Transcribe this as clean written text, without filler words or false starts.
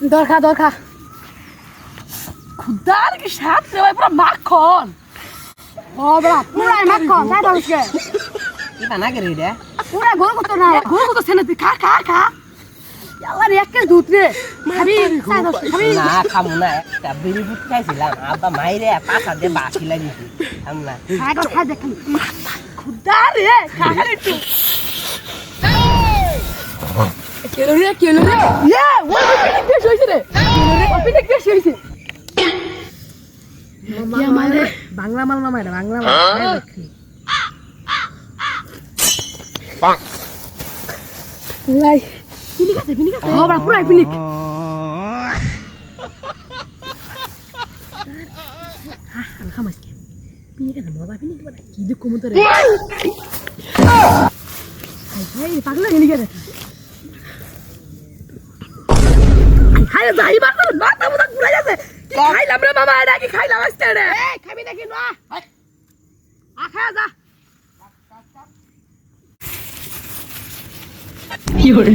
দরখা খুদার কি সাথ রে ভাই পুরো মাখন ও বড় পুরাই মাখন তাই বলছে কি বানা করে রে পুরা গোল করতে না গোল করতে সেনে তুই খা আল্লাহ রে একটা দুধ রে খাবি খাবি না খামু না একটা বিড়ি ফুট খাইছিলাম আব্বা মাইরে পাছা দিয়ে বাকি লাগিয়েছি খাম না খা দেখ খুদার রে খা একটু কেলো রে ইয়ে ওই পিঠে হইছে রে পিঠে কেশ হইছে বাংলা মাল মামা এটা বাংলা মাল পাক লাই পিনিক আছে ও বড় পুরাই পিনিক খামাস পিনিক আছে মজা পিনিক বড় কি দুঃখ মত রে এই পাগলা গেলি গেছে হাই যাই মাথা পুরা যাচ্ছে খাইলাম রে মামা এটা কি খাইলাম আজকে রে এই খাবি নাকি না খা যা কি হল